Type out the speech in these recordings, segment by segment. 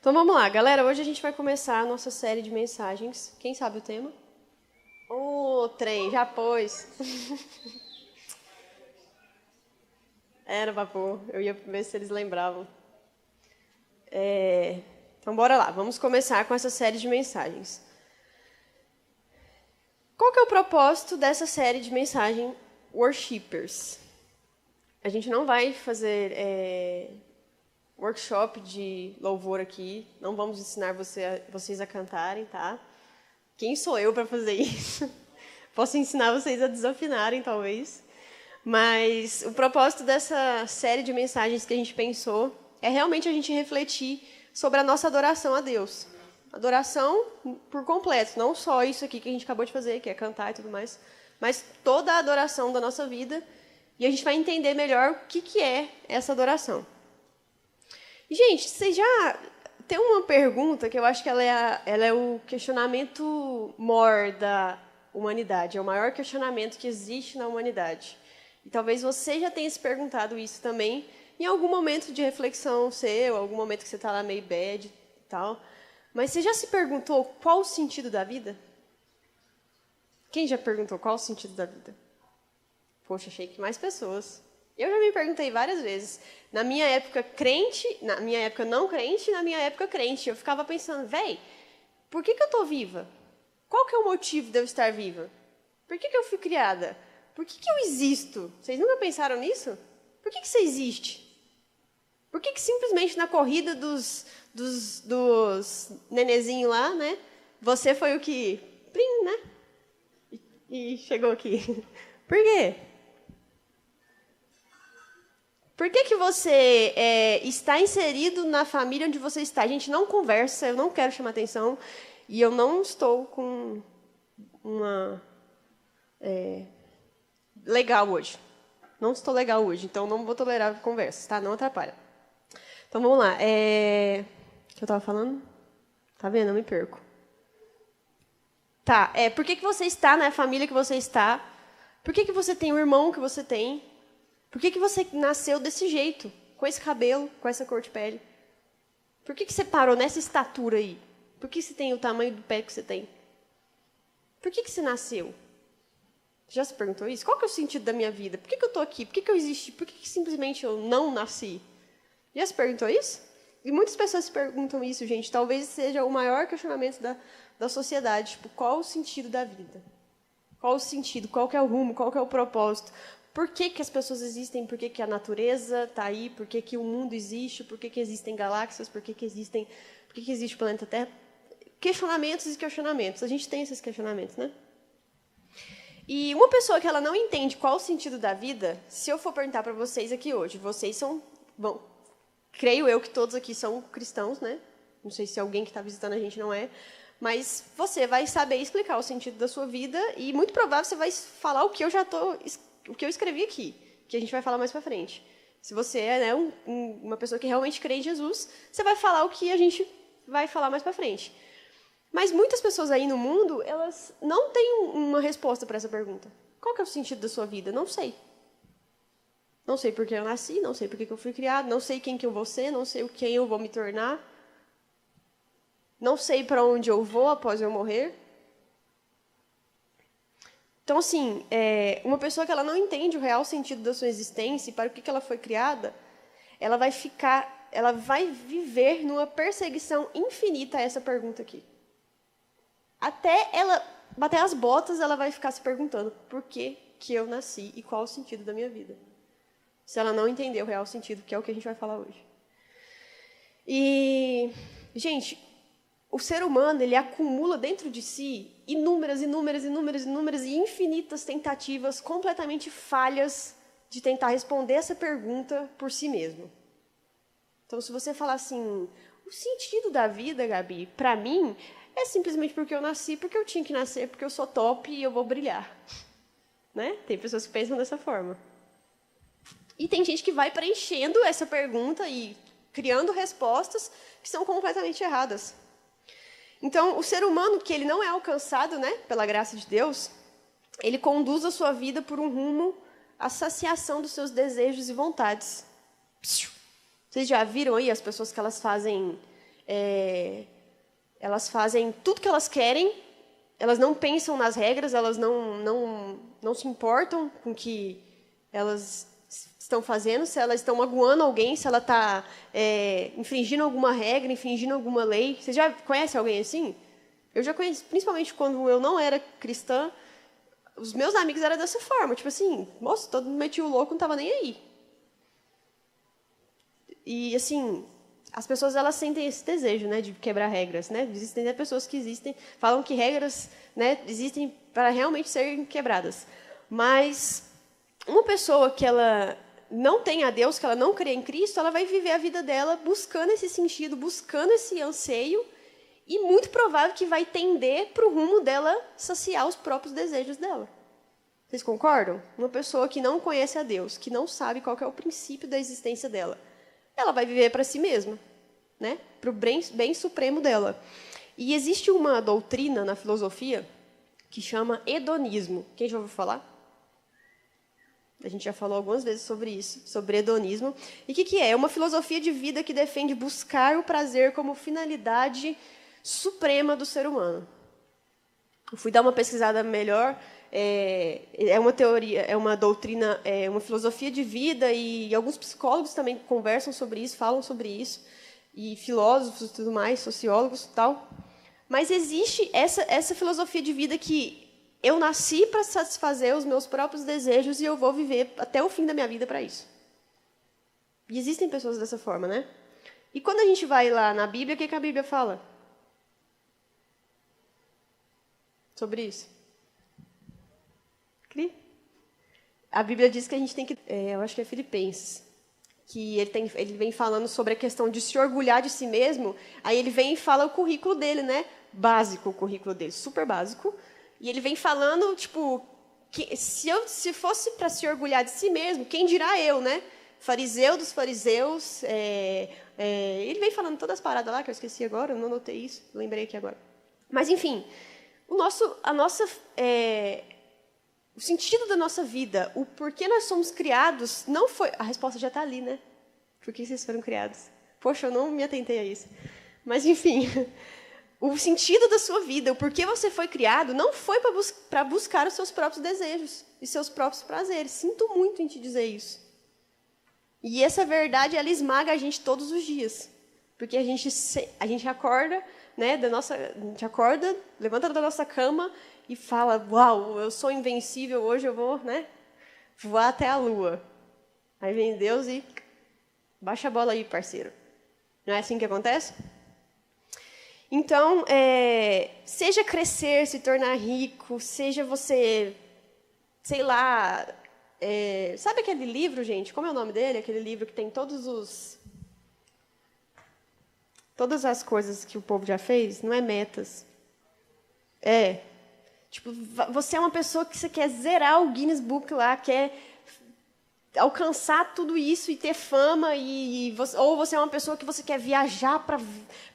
Então vamos lá, galera. Hoje a gente vai começar a nossa série de mensagens. Quem sabe o tema? Ô, trem, já pôs. Era pra pôr. Eu ia ver se eles lembravam. Então bora lá, vamos começar com essa série de mensagens. Qual que é o propósito dessa série de mensagem Worshippers? A gente não vai fazer workshop de louvor aqui, não vamos ensinar vocês a cantarem, tá? Quem sou eu para fazer isso? Posso ensinar vocês a desafinarem, talvez. Mas o propósito dessa série de mensagens que a gente pensou é realmente a gente refletir sobre a nossa adoração a Deus. Adoração por completo, não só isso aqui que a gente acabou de fazer, que é cantar e tudo mais, mas toda a adoração da nossa vida. E a gente vai entender melhor o que é essa adoração. E, gente, vocês já... Tem uma pergunta que eu acho que ela é o questionamento maior da humanidade. É o maior questionamento que existe na humanidade. E talvez você já tenha se perguntado isso também em algum momento de reflexão seu, algum momento que você está lá meio bad e tal. Mas você já se perguntou qual o sentido da vida? Quem já perguntou qual o sentido da vida? Poxa, achei que mais pessoas. Eu já me perguntei várias vezes. Na minha época crente, na minha época não crente, na minha época crente. Eu ficava pensando, por que eu estou viva? Qual que é o motivo de eu estar viva? Por que eu fui criada? Por que eu existo? Vocês nunca pensaram nisso? Por que você existe? Por que simplesmente na corrida dos nenezinhos lá, né? Você foi o que... Plim, né? E chegou aqui. Por quê? Por que você está inserido na família onde você está? A gente não conversa, eu não quero chamar atenção, e eu não estou com uma... legal hoje. Não estou legal hoje, então não vou tolerar conversas, tá? Não atrapalha. Então, vamos lá. O que eu estava falando? Tá vendo? Eu me perco. Tá, por que você está na família que você está? Por que você tem o irmão que você tem? Por que você nasceu desse jeito? Com esse cabelo, com essa cor de pele? Por que você parou nessa estatura aí? Por que você tem o tamanho do pé que você tem? Por que você nasceu? Já se perguntou isso? Qual que é o sentido da minha vida? Por que eu estou aqui? Por que eu existi? Por que simplesmente eu não nasci? Já se perguntou isso? E muitas pessoas se perguntam isso, gente. Talvez seja o maior questionamento da sociedade. Tipo, qual o sentido da vida? Qual o sentido? Qual que é o rumo? Qual que é o propósito? Por que as pessoas existem? Por que a natureza está aí? Por que o mundo existe? Por que existem galáxias? Por que existe o planeta Terra? Questionamentos e questionamentos. A gente tem esses questionamentos, né? E uma pessoa que ela não entende qual o sentido da vida, se eu for perguntar para vocês aqui hoje, vocês são... Bom, creio eu que todos aqui são cristãos, né? Não sei se alguém que está visitando a gente não é. Mas você vai saber explicar o sentido da sua vida e, muito provável, você vai falar o que eu escrevi aqui, que a gente vai falar mais para frente. Se você é uma pessoa que realmente crê em Jesus, você vai falar o que a gente vai falar mais para frente. Mas muitas pessoas aí no mundo, elas não têm uma resposta para essa pergunta. Qual que é o sentido da sua vida? Não sei. Não sei por que eu nasci, não sei por que eu fui criado, não sei quem que eu vou ser, não sei quem eu vou me tornar. Não sei para onde eu vou após eu morrer. Então, assim, uma pessoa que ela não entende o real sentido da sua existência e para o que ela foi criada, ela vai viver numa perseguição infinita a essa pergunta aqui. Até ela bater as botas, ela vai ficar se perguntando por que eu nasci e qual o sentido da minha vida. Se ela não entender o real sentido, que é o que a gente vai falar hoje. E, gente, o ser humano, ele acumula dentro de si inúmeras e infinitas tentativas completamente falhas de tentar responder essa pergunta por si mesmo. Então, se você falar assim, o sentido da vida, Gabi, para mim, é simplesmente porque eu nasci, porque eu tinha que nascer, porque eu sou top e eu vou brilhar. Né? Tem pessoas que pensam dessa forma. E tem gente que vai preenchendo essa pergunta e criando respostas que são completamente erradas. Então, o ser humano, que ele não é alcançado, né, pela graça de Deus, ele conduz a sua vida por um rumo à saciação dos seus desejos e vontades. Vocês já viram aí as pessoas que elas fazem Elas fazem tudo que elas querem, elas não pensam nas regras, elas não se importam com o que elas estão fazendo, se elas estão magoando alguém, se ela está infringindo alguma regra, infringindo alguma lei. Você já conhece alguém assim? Eu já conheci, principalmente quando eu não era cristã, os meus amigos eram dessa forma, tipo assim, moça, todo mundo metia o louco, não estava nem aí. E, assim, as pessoas, elas sentem esse desejo, né, de quebrar regras, né? Existem pessoas que falam que regras, né, existem para realmente serem quebradas. Mas uma pessoa que ela não tem a Deus, que ela não crê em Cristo, ela vai viver a vida dela buscando esse sentido, buscando esse anseio, e muito provável que vai tender para o rumo dela saciar os próprios desejos dela. Vocês concordam? Uma pessoa que não conhece a Deus, que não sabe qual que é o princípio da existência dela, ela vai viver para si mesma, né? Para o bem supremo dela. E existe uma doutrina na filosofia que chama hedonismo. Quem já ouviu falar? A gente já falou algumas vezes sobre isso, sobre hedonismo. E o que é? É uma filosofia de vida que defende buscar o prazer como finalidade suprema do ser humano. Eu fui dar uma pesquisada melhor. É uma teoria, é uma doutrina, é uma filosofia de vida, e alguns psicólogos também conversam sobre isso, falam sobre isso, e filósofos e tudo mais, sociólogos e tal. Mas existe essa filosofia de vida que eu nasci para satisfazer os meus próprios desejos e eu vou viver até o fim da minha vida para isso. E existem pessoas dessa forma, né? E quando a gente vai lá na Bíblia, o que a Bíblia fala sobre isso? A Bíblia diz que a gente tem que... eu acho que é Filipenses, que ele vem falando sobre a questão de se orgulhar de si mesmo. Aí ele vem e fala o currículo dele, né? Básico, o currículo dele, super básico. E ele vem falando, tipo, que se fosse para se orgulhar de si mesmo, quem dirá eu, né? Fariseu dos fariseus. Ele vem falando todas as paradas lá, que eu esqueci agora, eu não notei isso, lembrei aqui agora. Mas, enfim, o sentido da nossa vida, o porquê nós somos criados, não foi... A resposta já está ali, né? Por que vocês foram criados? Poxa, eu não me atentei a isso. Mas, enfim, o sentido da sua vida, o porquê você foi criado, não foi para buscar os seus próprios desejos e seus próprios prazeres. Sinto muito em te dizer isso. E essa verdade, ela esmaga a gente todos os dias. Porque a gente acorda, né, a gente acorda, levanta da nossa cama e fala, uau, eu sou invencível, hoje eu vou, né, voar até a lua. Aí vem Deus e baixa a bola aí, parceiro. Não é assim que acontece? Então, seja crescer, se tornar rico, seja você, sei lá... sabe aquele livro, gente? Como é o nome dele? Aquele livro que tem todas as coisas que o povo já fez? Não é metas. Tipo, você é uma pessoa que você quer zerar o Guinness Book lá, quer alcançar tudo isso e ter fama, ou você é uma pessoa que você quer viajar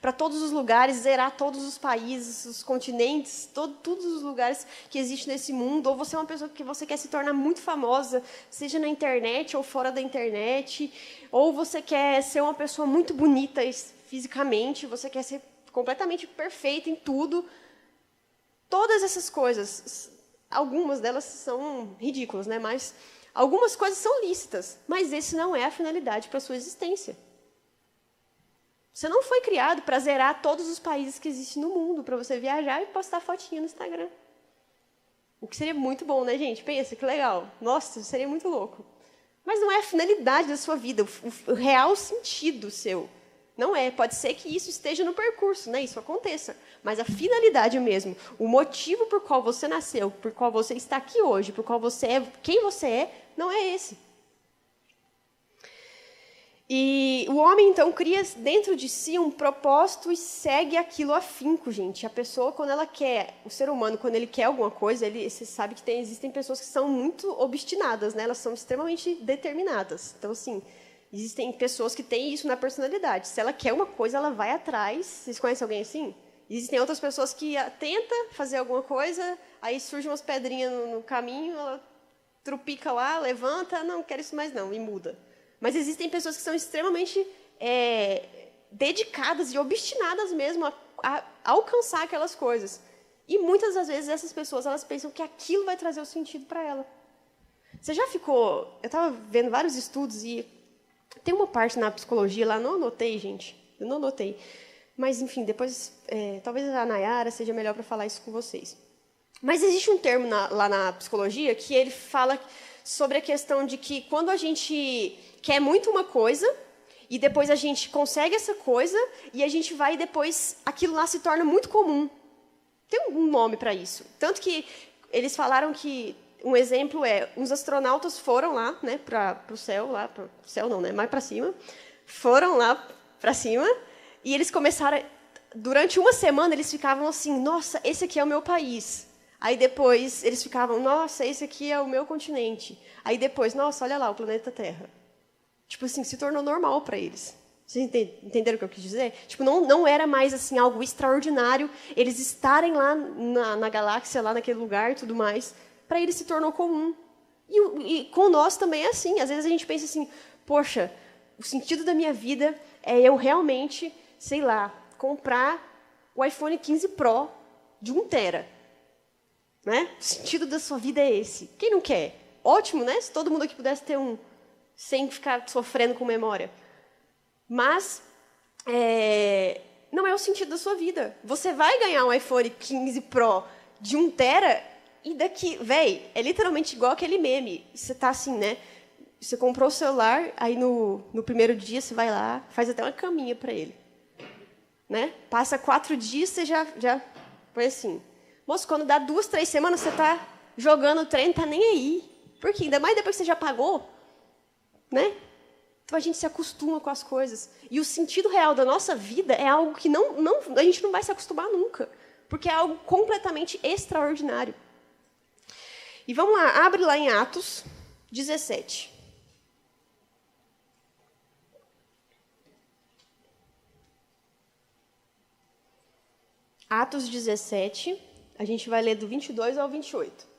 para todos os lugares, zerar todos os países, os continentes, todos os lugares que existem nesse mundo, ou você é uma pessoa que você quer se tornar muito famosa, seja na internet ou fora da internet, ou você quer ser uma pessoa muito bonita fisicamente, você quer ser completamente perfeita em tudo. Todas essas coisas, algumas delas são ridículas, né? Mas algumas coisas são lícitas, mas esse não é a finalidade para a sua existência. Você não foi criado para zerar todos os países que existem no mundo, para você viajar e postar fotinha no Instagram. O que seria muito bom, né, gente? Pensa, que legal. Nossa, seria muito louco. Mas não é a finalidade da sua vida, o real sentido seu. Não é. Pode ser que isso esteja no percurso, né? Isso aconteça. Mas a finalidade mesmo, o motivo por qual você nasceu, por qual você está aqui hoje, por qual você é, quem você é, não é esse. E o homem, então, cria dentro de si um propósito e segue aquilo afinco, gente. A pessoa, quando ela quer, o ser humano, quando ele quer alguma coisa, você sabe que existem pessoas que são muito obstinadas, né? Elas são extremamente determinadas. Então, assim, existem pessoas que têm isso na personalidade. Se ela quer uma coisa, ela vai atrás. Vocês conhecem alguém assim? Existem outras pessoas que tentam fazer alguma coisa, aí surgem umas pedrinhas no caminho, ela trupica lá, levanta, não quero isso mais não, e muda. Mas existem pessoas que são extremamente dedicadas e obstinadas mesmo a alcançar aquelas coisas. E muitas das vezes essas pessoas elas pensam que aquilo vai trazer o sentido para ela. Você já ficou... Eu estava vendo vários estudos e tem uma parte na psicologia lá, não anotei, gente. Eu não anotei. Mas, enfim, depois, talvez a Nayara seja melhor para falar isso com vocês. Mas existe um termo lá na psicologia que ele fala sobre a questão de que quando a gente quer muito uma coisa e depois a gente consegue essa coisa e a gente vai e depois aquilo lá se torna muito comum. Tem um nome para isso. Tanto que eles falaram que um exemplo é os astronautas foram lá, né, para o céu, lá para o céu não, né, mais para cima, foram lá para cima e eles começaram durante uma semana eles ficavam assim, nossa, esse aqui é o meu país. Aí depois eles ficavam, nossa, esse aqui é o meu continente. Aí depois, nossa, olha lá o planeta Terra. Tipo assim, se tornou normal para eles. Vocês entenderam o que eu quis dizer? Tipo, não era mais assim algo extraordinário eles estarem lá na galáxia, lá naquele lugar e tudo mais. Para eles se tornou comum. E com nós também é assim. Às vezes a gente pensa assim, poxa, o sentido da minha vida é eu realmente, sei lá, comprar o iPhone 15 Pro de 1 tera. Né? O sentido da sua vida é esse. Quem não quer? Ótimo, né? Se todo mundo aqui pudesse ter um, sem ficar sofrendo com memória. Mas não é o sentido da sua vida. Você vai ganhar um iPhone 15 Pro de 1 tera e daqui, véi, é literalmente igual aquele meme. Você tá assim, né? Você comprou o celular, aí no primeiro dia você vai lá, faz até uma caminha para ele. Né? Passa 4 dias, você já foi assim. Moço, quando dá 2, 3 semanas, você está jogando o trem, não está nem aí. Por quê? Ainda mais depois que você já pagou. Né? Então, a gente se acostuma com as coisas. E o sentido real da nossa vida é algo que a gente não vai se acostumar nunca. Porque é algo completamente extraordinário. E vamos lá, abre lá em Atos 17. Atos 17, a gente vai ler do 22 ao 28.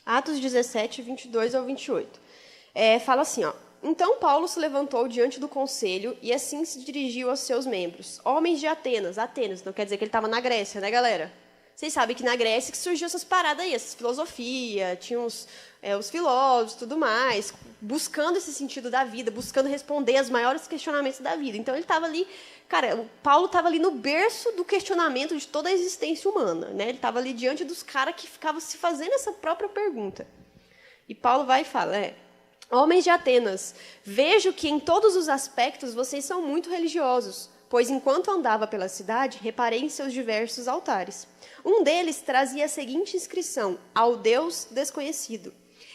Atos 17, 22 ao 28. Fala assim, ó. Então Paulo se levantou diante do conselho e assim se dirigiu aos seus membros. Homens de Atenas. Atenas, não quer dizer que ele estava na Grécia, né, galera? Vocês sabem que na Grécia que surgiu essas paradas aí, essas filosofia, tinha os filósofos e tudo mais, buscando esse sentido da vida, buscando responder aos maiores questionamentos da vida. Então ele estava ali, cara, o Paulo estava ali no berço do questionamento de toda a existência humana, né? Ele estava ali diante dos caras que ficavam se fazendo essa própria pergunta. E Paulo vai e fala, homens de Atenas, vejo que em todos os aspectos vocês são muito religiosos, pois enquanto andava pela cidade, reparei em seus diversos altares. Um deles trazia a seguinte inscrição, ao Deus desconhecido.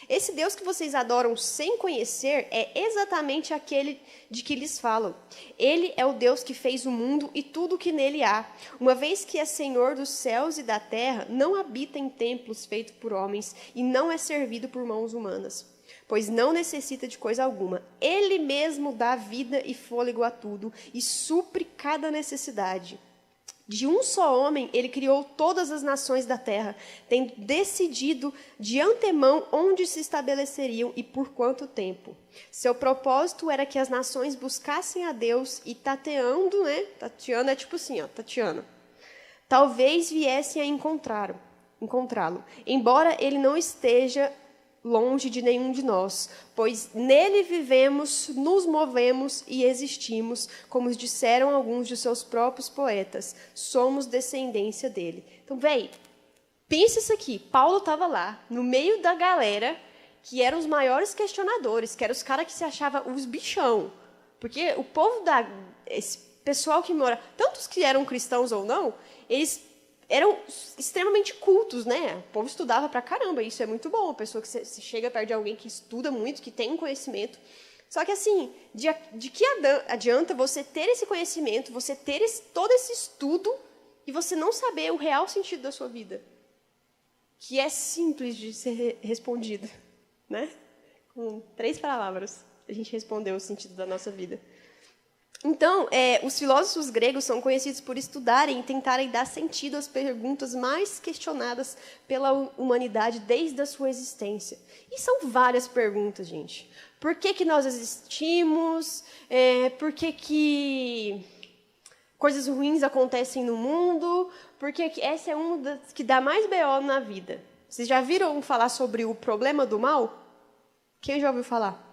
Esse Deus que vocês adoram sem conhecer é exatamente aquele de que lhes falam. Ele é o Deus que fez o mundo e tudo o que nele há. Uma vez que é Senhor dos céus e da terra, não habita em templos feitos por homens e não é servido por mãos humanas, pois não necessita de coisa alguma. Ele mesmo dá vida e fôlego a tudo e supre cada necessidade. De um só homem, ele criou todas as nações da terra, tendo decidido de antemão onde se estabeleceriam e por quanto tempo. Seu propósito era que as nações buscassem a Deus e tateando, né? Tateando é tipo assim, ó, tateando. Talvez viessem a encontrá-lo, embora ele não esteja longe de nenhum de nós, pois nele vivemos, nos movemos e existimos, como disseram alguns de seus próprios poetas, somos descendência dele. Então, pensa isso aqui, Paulo estava lá, no meio da galera, que eram os maiores questionadores, que eram os caras que se achavam os bichão, porque o povo esse pessoal que mora, tantos que eram cristãos ou não, eles eram extremamente cultos, né? O povo estudava pra caramba, isso é muito bom. A pessoa que você chega perto de alguém que estuda muito, que tem um conhecimento. Só que, assim, de que adianta você ter esse conhecimento, você ter todo esse estudo e você não saber o real sentido da sua vida? Que é simples de ser respondido, né? Com 3 palavras, a gente respondeu o sentido da nossa vida. Então, os filósofos gregos são conhecidos por estudarem e tentarem dar sentido às perguntas mais questionadas pela humanidade desde a sua existência. E são várias perguntas, gente. Por que nós existimos? Por que coisas ruins acontecem no mundo? Porque essa é uma das que dá mais BO na vida. Vocês já viram falar sobre o problema do mal? Quem já ouviu falar?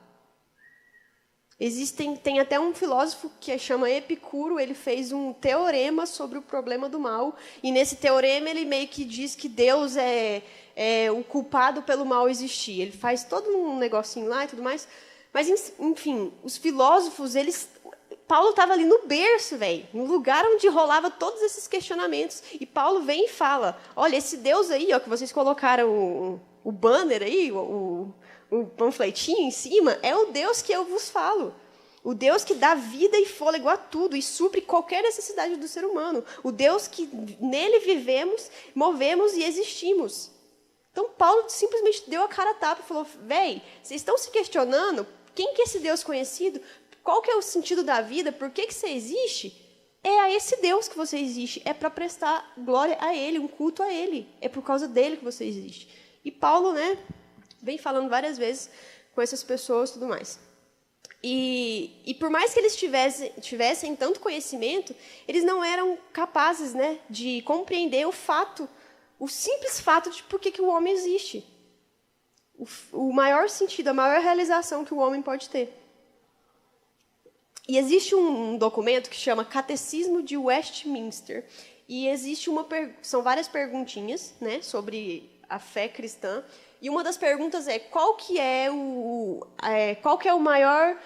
Tem até um filósofo que chama Epicuro, ele fez um teorema sobre o problema do mal, e nesse teorema ele meio que diz que Deus é o culpado pelo mal existir. Ele faz todo um negocinho lá e tudo mais. Mas, enfim, os filósofos, Paulo estava ali no berço, velho, no lugar onde rolava todos esses questionamentos. E Paulo vem e fala, olha, esse Deus aí, ó, que vocês colocaram o banner aí, o panfletinho em cima, é o Deus que eu vos falo. O Deus que dá vida e fôlego a tudo e supre qualquer necessidade do ser humano. O Deus que nele vivemos, movemos e existimos. Então, Paulo simplesmente deu a cara a tapa e falou, véi, vocês estão se questionando quem que é esse Deus conhecido? Qual que é o sentido da vida? Por que você existe? É a esse Deus que você existe. É para prestar glória a Ele, um culto a Ele. É por causa dele que você existe. E Paulo, vem falando várias vezes com essas pessoas e tudo mais. E por mais que eles tivessem tanto conhecimento, eles não eram capazes, de compreender o simples fato de por que o homem existe. O maior sentido, a maior realização que o homem pode ter. E existe um documento que chama Catecismo de Westminster. E existe são várias perguntinhas, sobre a fé cristã. E uma das perguntas é qual que é o maior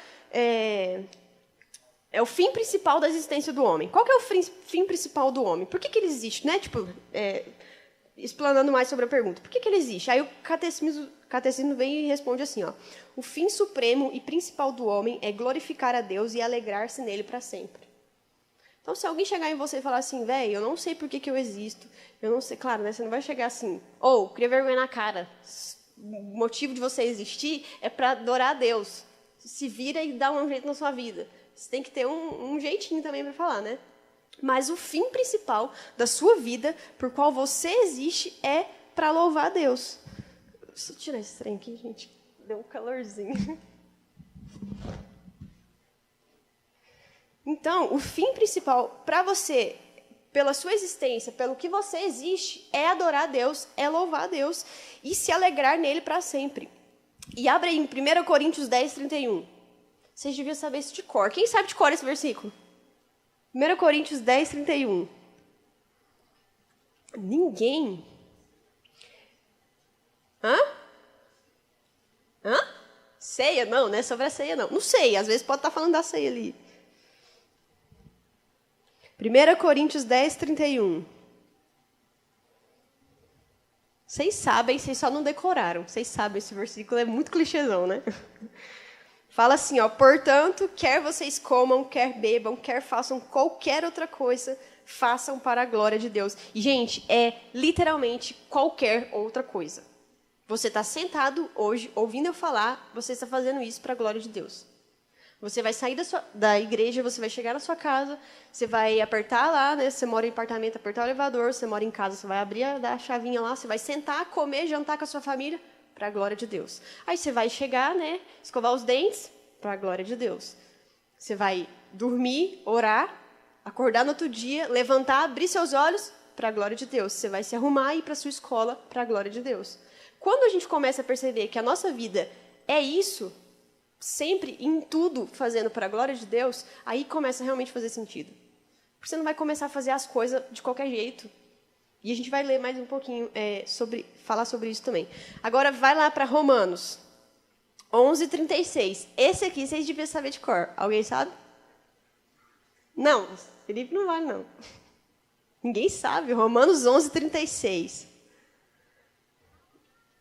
o fim principal da existência do homem? Qual que é o fim principal do homem? Por que ele existe, explanando mais sobre a pergunta. Por que ele existe? Aí o catecismo vem e responde assim, ó: o fim supremo e principal do homem é glorificar a Deus e alegrar-se nele para sempre. Então, se alguém chegar em você e falar assim, velho, eu não sei por que eu existo, eu não sei, claro, você não vai chegar assim, cria vergonha na cara. O motivo de você existir é para adorar a Deus. Se vira e dá um jeito na sua vida. Você tem que ter um jeitinho também para falar, Mas o fim principal da sua vida, por qual você existe, é para louvar a Deus. Deixa eu tirar esse trem aqui, gente. Deu um calorzinho. Então, o fim principal para você, pela sua existência, pelo que você existe, é adorar a Deus, é louvar a Deus e se alegrar nele para sempre. E abre aí em 1 Coríntios 10, 31. Vocês deviam saber isso de cor. Quem sabe de cor esse versículo? 1 Coríntios 10, 31. Ninguém. Hã? Ceia? Não, não é sobre a ceia, não. Não sei, às vezes pode estar falando da ceia ali. 1 Coríntios 10, 31. Vocês sabem, vocês só não decoraram. Vocês sabem, esse versículo é muito clichêzão, Fala assim, portanto, quer vocês comam, quer bebam, quer façam qualquer outra coisa, façam para a glória de Deus. E, gente, é literalmente qualquer outra coisa. Você está sentado hoje, ouvindo eu falar, você está fazendo isso para a glória de Deus. Você vai sair da igreja, você vai chegar na sua casa, você vai apertar lá, você mora em apartamento, apertar o elevador, você mora em casa, você vai abrir a chavinha lá, você vai sentar, comer, jantar com a sua família, para a glória de Deus. Aí você vai chegar, escovar os dentes, para a glória de Deus. Você vai dormir, orar, acordar no outro dia, levantar, abrir seus olhos, para a glória de Deus. Você vai se arrumar e ir para a sua escola, para a glória de Deus. Quando a gente começa a perceber que a nossa vida é isso, sempre, em tudo, fazendo para a glória de Deus, aí começa a realmente fazer sentido. Porque você não vai começar a fazer as coisas de qualquer jeito. E a gente vai ler mais um pouquinho, falar sobre isso também. Agora, vai lá para Romanos 11, 36. Esse aqui, vocês deviam saber de cor. Alguém sabe? Não, Felipe não vale, não. Ninguém sabe. Romanos 11, 36.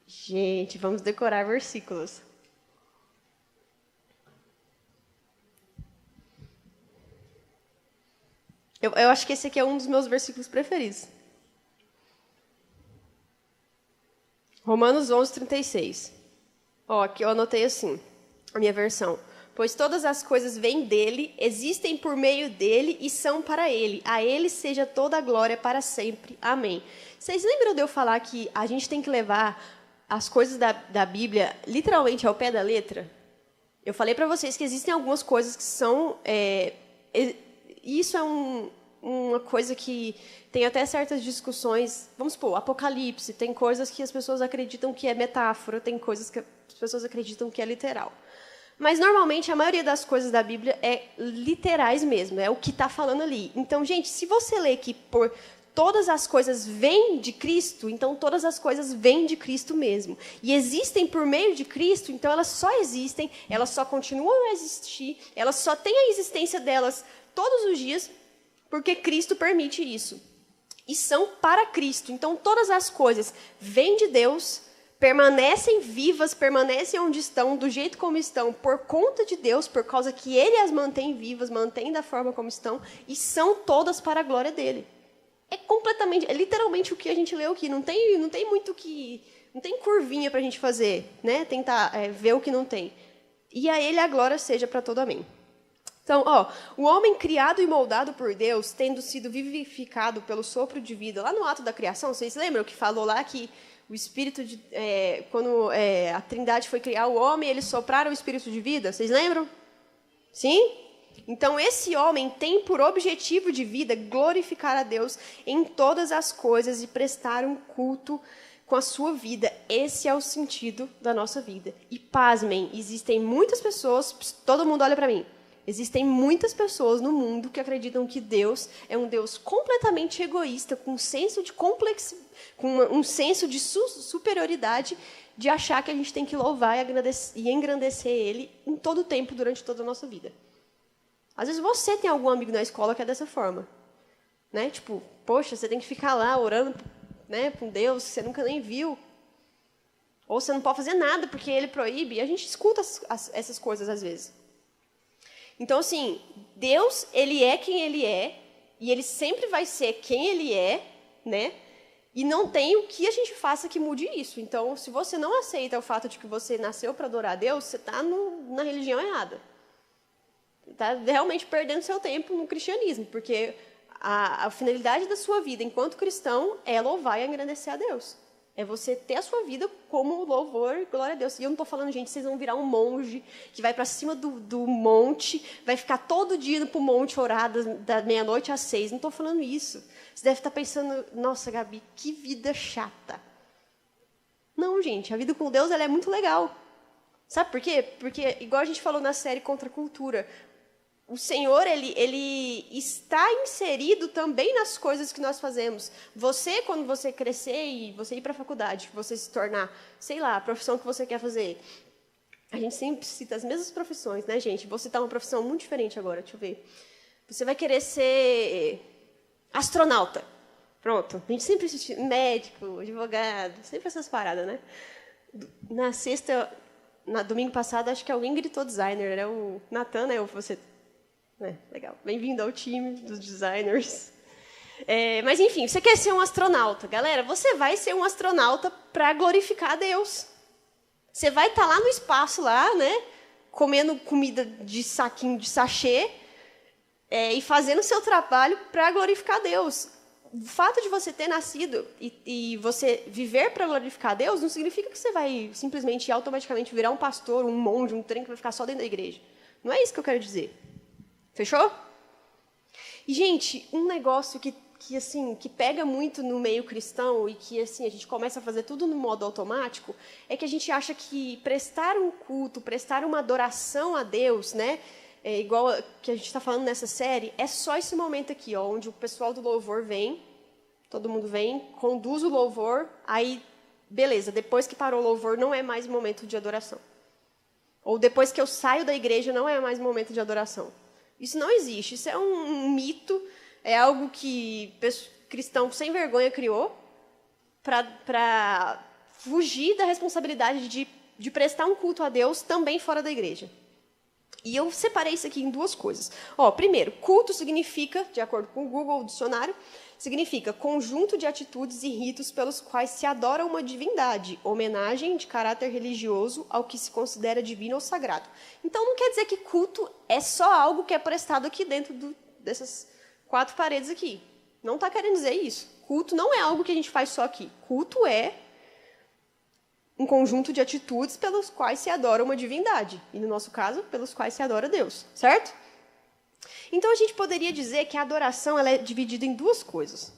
Gente, vamos decorar versículos. Eu acho que esse aqui é um dos meus versículos preferidos. Romanos 11, 36. Aqui eu anotei assim, a minha versão. pois todas as coisas vêm dele, existem por meio dele e são para ele. A ele seja toda a glória para sempre. Amém. Vocês lembram de eu falar que a gente tem que levar as coisas da Bíblia literalmente ao pé da letra? Eu falei para vocês que existem algumas coisas que são... isso é uma coisa que tem até certas discussões. Vamos supor, Apocalipse, tem coisas que as pessoas acreditam que é metáfora, tem coisas que as pessoas acreditam que é literal. Mas, normalmente, a maioria das coisas da Bíblia é literais mesmo, é o que está falando ali. Então, gente, se você lê que por todas as coisas vêm de Cristo, então todas as coisas vêm de Cristo mesmo. E existem por meio de Cristo, então elas só existem, elas só continuam a existir, elas só têm a existência delas todos os dias, porque Cristo permite isso. E são para Cristo. Então, todas as coisas vêm de Deus, permanecem vivas, permanecem onde estão, do jeito como estão, por conta de Deus, por causa que Ele as mantém vivas, mantém da forma como estão, e são todas para a glória dEle. É literalmente o que a gente leu aqui. Não tem muito que... Não tem curvinha para a gente fazer, né? Tentar ver o que não tem. E a Ele a glória seja para todo amém. Então, o homem criado e moldado por Deus, tendo sido vivificado pelo sopro de vida, lá no ato da criação, vocês lembram que falou lá que o espírito quando a Trindade foi criar o homem, eles sopraram o espírito de vida? Vocês lembram? Sim? Então, esse homem tem por objetivo de vida glorificar a Deus em todas as coisas e prestar um culto com a sua vida. Esse é o sentido da nossa vida. E, pasmem, existem muitas pessoas, todo mundo olha para mim, existem muitas pessoas no mundo que acreditam que Deus é um Deus completamente egoísta, com um senso de superioridade, de achar que a gente tem que louvar e engrandecer Ele em todo o tempo, durante toda a nossa vida. Às vezes você tem algum amigo na escola que é dessa forma, né? Tipo, poxa, você tem que ficar lá orando, né, com Deus que você nunca nem viu. Ou você não pode fazer nada porque Ele proíbe. E a gente escuta essas coisas às vezes. Então, assim, Deus, Ele é quem Ele é, e Ele sempre vai ser quem Ele é, né? E não tem o que a gente faça que mude isso. Então, se você não aceita o fato de que você nasceu para adorar a Deus, você está na religião errada. Está realmente perdendo seu tempo no cristianismo, porque a finalidade da sua vida enquanto cristão é louvar e agradecer a Deus. É você ter a sua vida como louvor e glória a Deus. E eu não estou falando, gente, vocês vão virar um monge que vai para cima do monte, vai ficar todo dia indo para o monte orar da meia-noite às 6. Não estou falando isso. Você deve estar pensando, nossa, Gabi, que vida chata. Não, gente, a vida com Deus ela é muito legal. Sabe por quê? Porque, igual a gente falou na série Contra a Cultura, o Senhor, ele está inserido também nas coisas que nós fazemos. Você, quando você crescer e você ir para a faculdade, você se tornar, sei lá, a profissão que você quer fazer. A gente sempre cita as mesmas profissões, né, gente? Vou citar uma profissão muito diferente agora, deixa eu ver. Você vai querer ser astronauta. Pronto. A gente sempre assiste médico, advogado, sempre essas paradas, né? Domingo passado, acho que alguém gritou designer. Era o Natan, né? Ou você... legal. Bem-vindo ao time dos designers. Mas, enfim, você quer ser um astronauta. Galera, você vai ser um astronauta para glorificar a Deus. Você vai estar lá no espaço, lá, né, comendo comida de saquinho de sachê e fazendo o seu trabalho para glorificar a Deus. O fato de você ter nascido e você viver para glorificar a Deus não significa que você vai simplesmente e automaticamente virar um pastor, um monge, um trem que vai ficar só dentro da igreja. Não é isso que eu quero dizer. Fechou? E, gente, um negócio que pega muito no meio cristão e que assim, a gente começa a fazer tudo no modo automático, é que a gente acha que prestar um culto, prestar uma adoração a Deus, né, igual que a gente está falando nessa série, é só esse momento aqui, ó, onde o pessoal do louvor vem, todo mundo vem, conduz o louvor, aí, beleza, depois que parou o louvor, não é mais momento de adoração. Ou depois que eu saio da igreja, não é mais momento de adoração. Isso não existe, isso é um mito, é algo que cristão sem vergonha criou para fugir da responsabilidade de prestar um culto a Deus também fora da igreja. E eu separei isso aqui em duas coisas. Primeiro, culto significa, de acordo com o Google, o dicionário, significa conjunto de atitudes e ritos pelos quais se adora uma divindade, homenagem de caráter religioso ao que se considera divino ou sagrado. Então, não quer dizer que culto é só algo que é prestado aqui dentro dessas 4 paredes aqui. Não está querendo dizer isso. Culto não é algo que a gente faz só aqui. Culto é um conjunto de atitudes pelos quais se adora uma divindade. E, no nosso caso, pelos quais se adora Deus. Certo? Então, a gente poderia dizer que a adoração ela é dividida em 2 coisas.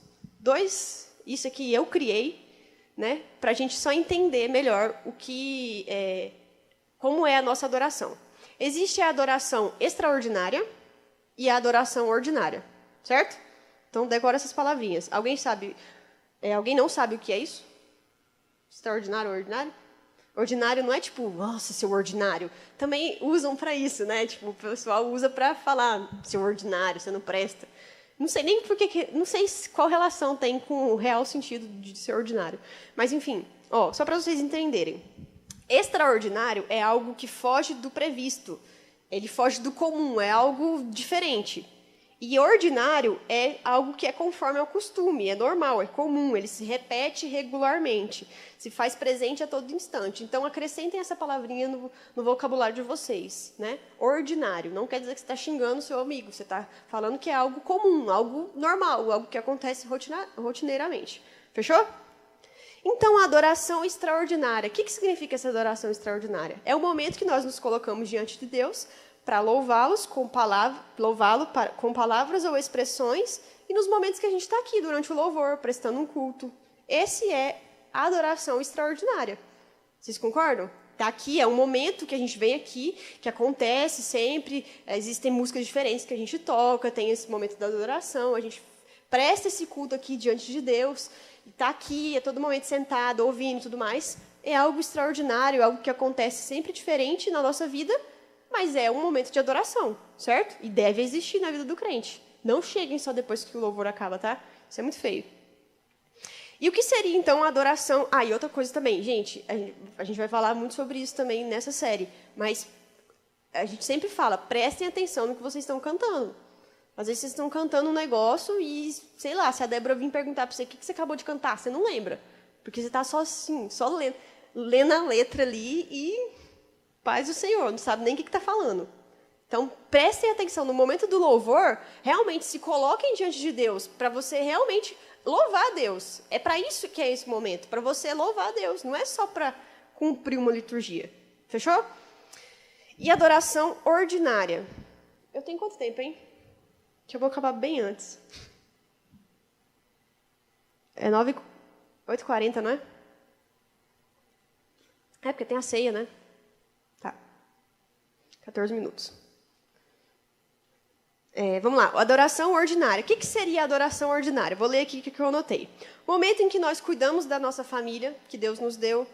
Isso aqui eu criei, né, para a gente só entender melhor como é a nossa adoração. Existe a adoração extraordinária e a adoração ordinária. Certo? Então, decora essas palavrinhas. Alguém não sabe o que é isso? Extraordinário ou ordinário? Ordinário não é tipo, nossa, seu ordinário. Também usam para isso, né? Tipo, o pessoal usa para falar, seu ordinário, você não presta. Não sei nem não sei qual relação tem com o real sentido de ser ordinário. Mas, enfim, só para vocês entenderem. Extraordinário é algo que foge do previsto. Ele foge do comum, é algo diferente. E ordinário é algo que é conforme ao costume, é normal, é comum, ele se repete regularmente, se faz presente a todo instante. Então, acrescentem essa palavrinha no vocabulário de vocês. Né? Ordinário, não quer dizer que você está xingando o seu amigo, você está falando que é algo comum, algo normal, algo que acontece rotineiramente. Fechou? Então, a adoração extraordinária. O que significa essa adoração extraordinária? É o momento que nós nos colocamos diante de Deus para louvá-lo com palavras ou expressões, e nos momentos que a gente está aqui, durante o louvor, prestando um culto. Esse é a adoração extraordinária. Vocês concordam? Tá aqui, é um momento que a gente vem aqui, que acontece sempre, existem músicas diferentes que a gente toca, tem esse momento da adoração, a gente presta esse culto aqui diante de Deus, e está aqui, a todo momento sentado, ouvindo e tudo mais. É algo extraordinário, algo que acontece sempre diferente na nossa vida, mas é um momento de adoração, certo? E deve existir na vida do crente. Não cheguem só depois que o louvor acaba, tá? Isso é muito feio. E o que seria, então, a adoração? E outra coisa também, gente, a gente vai falar muito sobre isso também nessa série, mas a gente sempre fala, prestem atenção no que vocês estão cantando. Às vezes vocês estão cantando um negócio e, sei lá, se a Débora vir perguntar para você o que você acabou de cantar, você não lembra. Porque você está só assim, só lendo a letra ali e paz do Senhor, não sabe nem o que está falando. Então, prestem atenção, no momento do louvor, realmente se coloquem diante de Deus, para você realmente louvar a Deus. É para isso que é esse momento, para você louvar a Deus, não é só para cumprir uma liturgia. Fechou? E adoração ordinária. Eu tenho quanto tempo, hein? Que eu vou acabar bem antes. É 8h40, não é? É, porque tem a ceia, né? Tá. 14 minutos. Vamos lá. Adoração ordinária. O que seria a adoração ordinária? Vou ler aqui o que eu anotei. Momento em que nós cuidamos da nossa família, que Deus nos deu.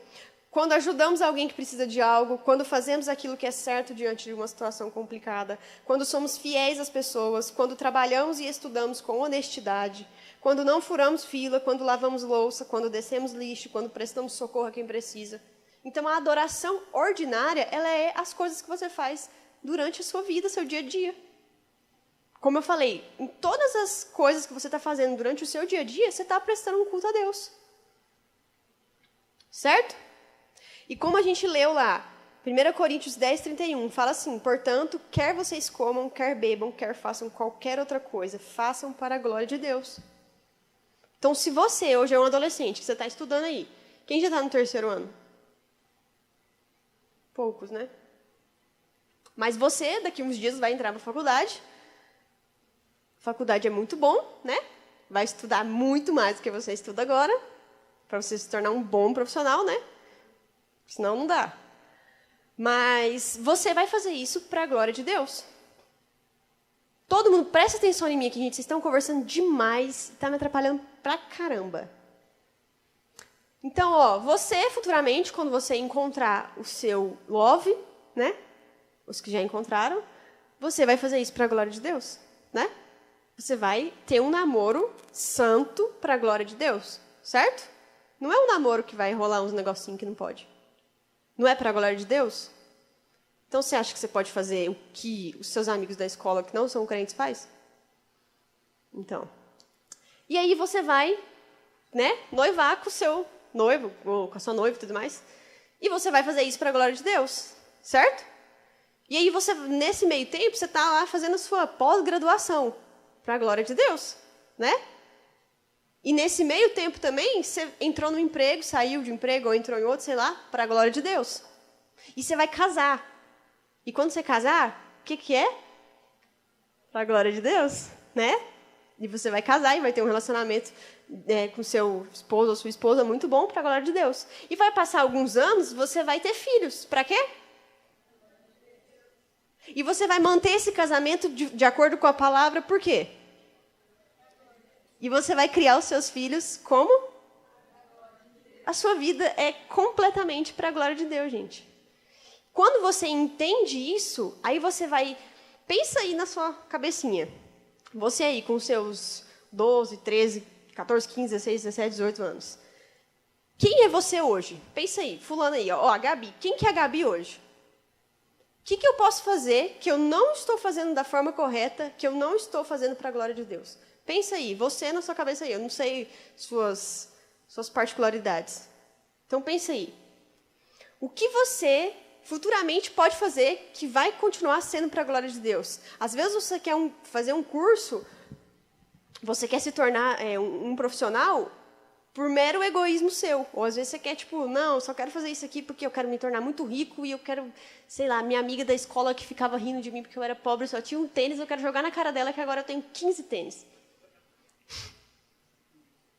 Quando ajudamos alguém que precisa de algo, quando fazemos aquilo que é certo diante de uma situação complicada, quando somos fiéis às pessoas, quando trabalhamos e estudamos com honestidade, quando não furamos fila, quando lavamos louça, quando descemos lixo, quando prestamos socorro a quem precisa. Então, a adoração ordinária, ela é as coisas que você faz durante a sua vida, seu dia a dia. Como eu falei, em todas as coisas que você está fazendo durante o seu dia a dia, você está prestando um culto a Deus. Certo? E como a gente leu lá, 1 Coríntios 10:31, fala assim, portanto, quer vocês comam, quer bebam, quer façam qualquer outra coisa, façam para a glória de Deus. Então, se você hoje é um adolescente, que você está estudando aí, quem já está no 3º ano? Poucos, né? Mas você, daqui uns dias, vai entrar na faculdade. Faculdade é muito bom, né? Vai estudar muito mais do que você estuda agora, para você se tornar um bom profissional, né? Senão não dá. Mas você vai fazer isso para a glória de Deus. Todo mundo, presta atenção em mim aqui, gente. Vocês estão conversando demais, está me atrapalhando pra caramba. Então, você futuramente, quando você encontrar o seu love, né? Os que já encontraram, você vai fazer isso para a glória de Deus, né? Você vai ter um namoro santo para a glória de Deus, certo? Não é um namoro que vai rolar uns negocinhos que não pode. Não é para a glória de Deus? Então, você acha que você pode fazer o que os seus amigos da escola que não são crentes faz? Então, E aí você vai, né, noivar com o seu noivo, ou com a sua noiva e tudo mais. E você vai fazer isso para a glória de Deus, certo? E aí você, nesse meio tempo, você está lá fazendo a sua pós-graduação para a glória de Deus, né? E nesse meio tempo também, você entrou no emprego, saiu de um emprego ou entrou em outro, sei lá, para a glória de Deus. E você vai casar. E quando você casar, o que é? Para a glória de Deus, né? E você vai casar e vai ter um relacionamento com seu esposo ou sua esposa muito bom para a glória de Deus. E vai passar alguns anos, você vai ter filhos. Para quê? E você vai manter esse casamento de acordo com a palavra, por quê? E você vai criar os seus filhos como? A sua vida é completamente para a glória de Deus, gente. Quando você entende isso, aí você vai... Pensa aí na sua cabecinha. Você aí com seus 12, 13, 14, 15, 16, 17, 18 anos. Quem é você hoje? Pensa aí, fulano aí, ó, a Gabi. Quem que é a Gabi hoje? O que eu posso fazer que eu não estou fazendo da forma correta, que eu não estou fazendo para a glória de Deus? Pensa aí, você na sua cabeça aí. Eu não sei suas particularidades. Então, pensa aí. O que você futuramente pode fazer que vai continuar sendo para a glória de Deus? Às vezes você quer fazer um curso, você quer se tornar um profissional por mero egoísmo seu. Ou às vezes você quer, tipo, não, eu só quero fazer isso aqui porque eu quero me tornar muito rico e eu quero, sei lá, minha amiga da escola que ficava rindo de mim porque eu era pobre, só tinha um tênis, eu quero jogar na cara dela que agora eu tenho 15 tênis.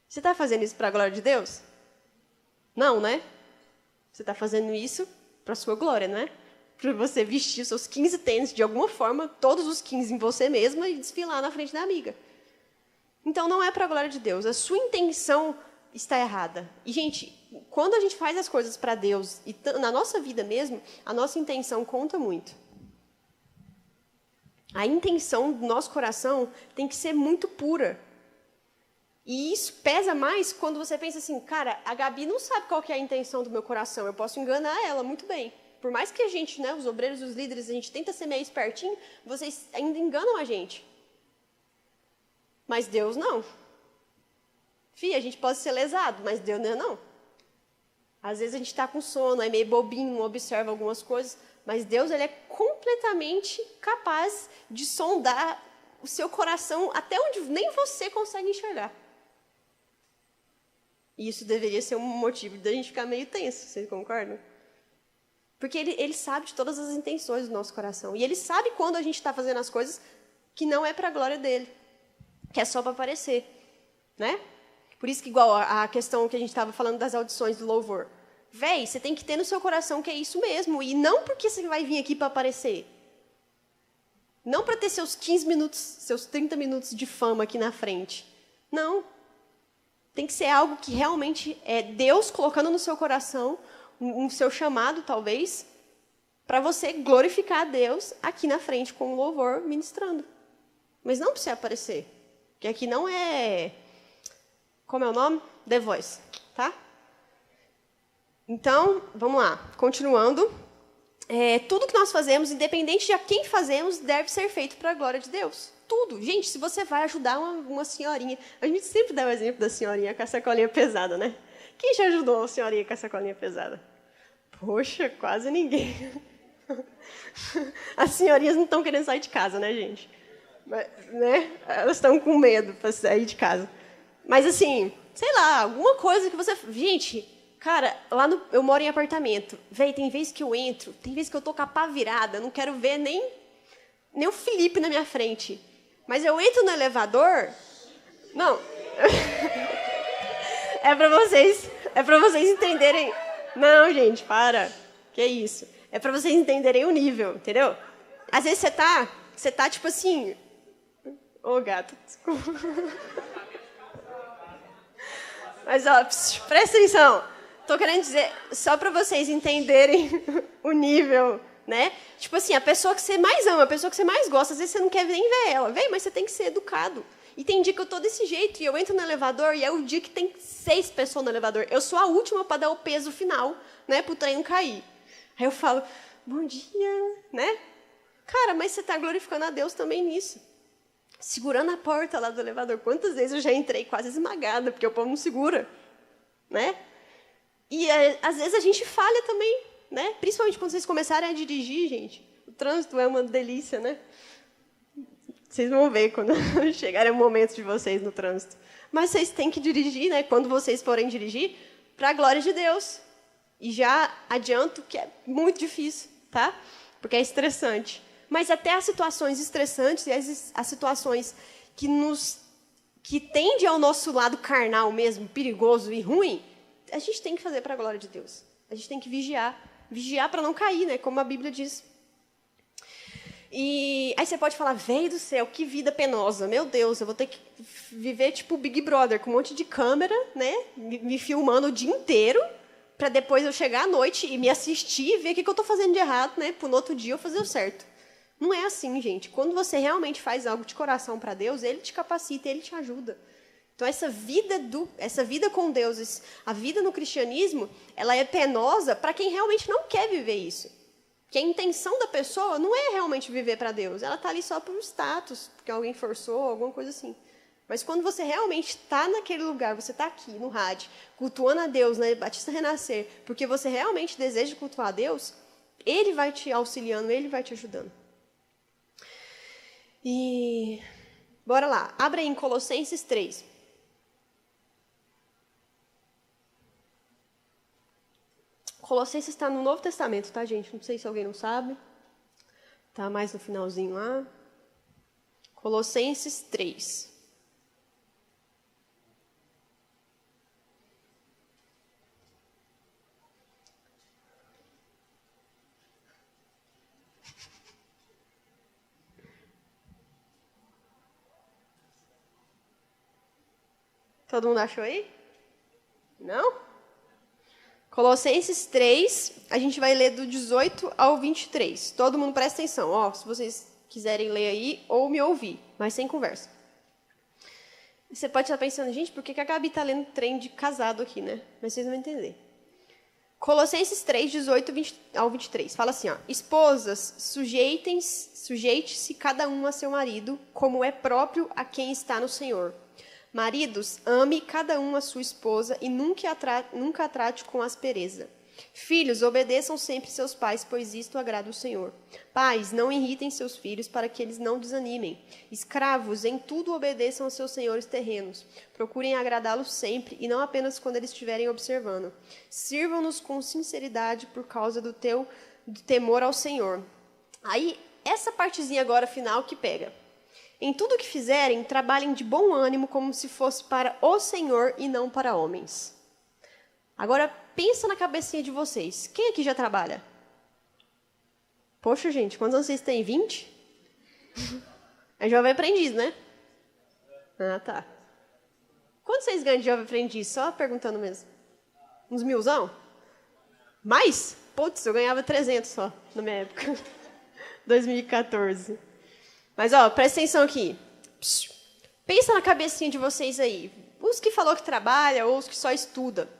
Você está fazendo isso para a glória de Deus? Não, né? Você está fazendo isso para a sua glória, não é? Para você vestir os seus 15 tênis de alguma forma, todos os 15 em você mesma e desfilar na frente da amiga. Então, não é para a glória de Deus. A sua intenção está errada. E, gente, quando a gente faz as coisas para Deus, e na nossa vida mesmo, a nossa intenção conta muito. A intenção do nosso coração tem que ser muito pura. E isso pesa mais quando você pensa assim, cara, a Gabi não sabe qual que é a intenção do meu coração, eu posso enganar ela muito bem. Por mais que a gente, né, os obreiros, os líderes, a gente tenta ser meio espertinho, vocês ainda enganam a gente. Mas Deus não. Fih, a gente pode ser lesado, mas Deus não. Às vezes a gente está com sono, é meio bobinho, não observa algumas coisas, mas Deus ele é completamente capaz de sondar o seu coração até onde nem você consegue enxergar. E isso deveria ser um motivo da gente ficar meio tenso, vocês concordam? Porque ele sabe de todas as intenções do nosso coração. E ele sabe quando a gente está fazendo as coisas que não é para a glória dele, que é só para aparecer, né? Por isso que, igual a questão que a gente estava falando das audições do louvor. Véi, você tem que ter no seu coração que é isso mesmo. E não porque você vai vir aqui para aparecer. Não para ter seus 15 minutos, seus 30 minutos de fama aqui na frente. Não. Tem que ser algo que realmente é Deus colocando no seu coração, um seu chamado, talvez, para você glorificar a Deus aqui na frente com o louvor ministrando. Mas não para você aparecer. Porque aqui não é... Como é o nome? The Voice, tá? Então, vamos lá. Continuando. Tudo que nós fazemos, independente de a quem fazemos, deve ser feito para a glória de Deus. Tudo. Gente, se você vai ajudar uma senhorinha... A gente sempre dá o exemplo da senhorinha com a sacolinha pesada, né? Quem já ajudou a senhorinha com a sacolinha pesada? Poxa, quase ninguém. As senhorinhas não estão querendo sair de casa, né, gente? Mas, né? Elas estão com medo para sair de casa. Mas, assim, sei lá, alguma coisa que você... Gente, cara, eu moro em apartamento. Véi, tem vezes que eu entro, tem vezes que eu tô com a pá virada, não quero ver nem o Felipe na minha frente. Mas eu entro no elevador... Não. É para vocês entenderem... Não, gente, para. Que isso? É para vocês entenderem o nível, entendeu? Às vezes você tá tipo assim... Ô, gato, desculpa. Mas, ó, presta atenção. Tô querendo dizer, só para vocês entenderem o nível, né? Tipo assim, a pessoa que você mais ama, a pessoa que você mais gosta, às vezes você não quer nem ver ela. Vem, mas você tem que ser educado. E tem dia que eu tô desse jeito, e eu entro no elevador, e é o dia que tem 6 pessoas no elevador. Eu sou a última para dar o peso final, né, pro trem não cair. Aí eu falo, bom dia, né? Cara, mas você tá glorificando a Deus também nisso. segurando a porta lá do elevador. Quantas vezes eu já entrei quase esmagada, porque o povo não segura, né? E às vezes a gente falha também, né? Principalmente quando vocês começarem a dirigir, gente. O trânsito é uma delícia, né? Vocês vão ver quando chegarem o momento de vocês no trânsito. Mas vocês têm que dirigir, né? Quando vocês forem dirigir, para a glória de Deus. E já adianto que é muito difícil, tá? Porque é estressante. Mas até as situações estressantes e as situações que tendem ao nosso lado carnal mesmo, perigoso e ruim, a gente tem que fazer para a glória de Deus. A gente tem que vigiar. Vigiar para não cair, né? Como a Bíblia diz. E aí você pode falar, véi do céu, que vida penosa. Meu Deus, eu vou ter que viver tipo Big Brother, com um monte de câmera, né? Me filmando o dia inteiro, para depois eu chegar à noite e me assistir e ver o que eu estou fazendo de errado, né? Para no outro dia eu fazer o certo. Não é assim, gente. Quando você realmente faz algo de coração para Deus, Ele te capacita, Ele te ajuda. Então, essa vida com Deus, a vida no cristianismo, ela é penosa para quem realmente não quer viver isso. Porque a intenção da pessoa não é realmente viver para Deus. Ela está ali só por status, porque alguém forçou, alguma coisa assim. Mas quando você realmente está naquele lugar, você está aqui no rádio, cultuando a Deus, na Batista Renascer, porque você realmente deseja cultuar a Deus, Ele vai te auxiliando, Ele vai te ajudando. E bora lá. Abre aí em Colossenses 3. Colossenses está no Novo Testamento, tá, gente? Não sei se alguém não sabe. Está mais no finalzinho lá. Colossenses 3. Todo mundo achou aí? Não? Colossenses 3, a gente vai ler do 18 ao 23. Todo mundo presta atenção, ó, se vocês quiserem ler aí ou me ouvir, mas sem conversa. Você pode estar pensando, gente, por que a Gabi está lendo trem de casado aqui, né? Mas vocês vão entender. Colossenses 3, 18 ao 23. Fala assim, ó, esposas, sujeite-se cada um a seu marido, como é próprio a quem está no Senhor. Maridos, ame cada um a sua esposa e nunca a trate com aspereza. Filhos, obedeçam sempre seus pais, pois isto agrada o Senhor. Pais, não irritem seus filhos para que eles não desanimem. Escravos, em tudo obedeçam aos seus senhores terrenos. Procurem agradá-los sempre e não apenas quando eles estiverem observando. Sirvam-nos com sinceridade por causa do temor ao Senhor. Aí, essa partezinha agora final que pega. Em tudo que fizerem, trabalhem de bom ânimo, como se fosse para o Senhor e não para homens. Agora, pensa na cabecinha de vocês. Quem aqui já trabalha? Poxa, gente, quantos anos vocês têm? 20? É jovem aprendiz, né? Ah, tá. Quanto vocês ganham de jovem aprendiz? Só perguntando mesmo. Uns milzão? Mais? Putz, eu ganhava 300 só, na minha época. 2014. Mas, ó, presta atenção aqui. Pensa na cabecinha de vocês aí. Os que falou que trabalha ou os que só estuda.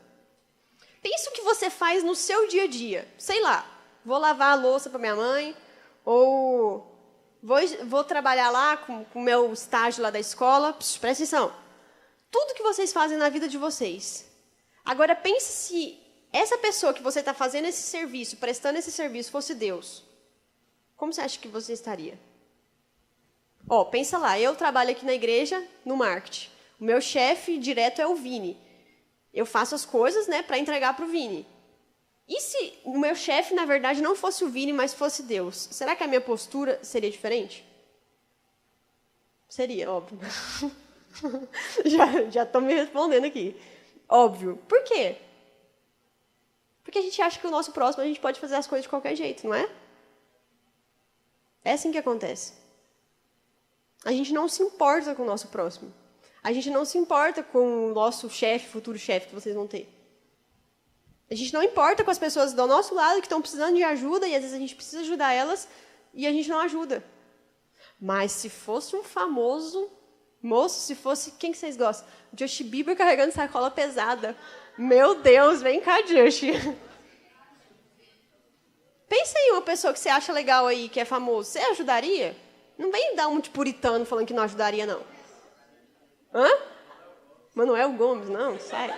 Pensa o que você faz no seu dia a dia. Sei lá, vou lavar a louça para minha mãe, ou vou trabalhar lá com o meu estágio lá da escola. Presta atenção. Tudo que vocês fazem na vida de vocês. Agora, pense se essa pessoa que você está fazendo esse serviço, prestando esse serviço, fosse Deus. Como você acha que você estaria? Ó, pensa lá, eu trabalho aqui na igreja, no marketing. O meu chefe direto é o Vini. Eu faço as coisas, né, para entregar para o Vini. E se o meu chefe, na verdade, não fosse o Vini, mas fosse Deus? Será que a minha postura seria diferente? Seria, óbvio. Já estou me respondendo aqui. Óbvio. Por quê? Porque a gente acha que o nosso próximo a gente pode fazer as coisas de qualquer jeito, não é? É assim que acontece. A gente não se importa com o nosso próximo. A gente não se importa com o nosso chefe, futuro chefe que vocês vão ter. A gente não importa com as pessoas do nosso lado que estão precisando de ajuda e às vezes a gente precisa ajudar elas e a gente não ajuda. Mas se fosse um famoso moço, se fosse... Quem que vocês gostam? Justin Bieber carregando sacola pesada. Meu Deus, vem cá, Justin. Pensa em uma pessoa que você acha legal aí, que é famoso. Você ajudaria? Não vem dar um de puritano falando que não ajudaria, não. Hã? Manuel Gomes, não, sério.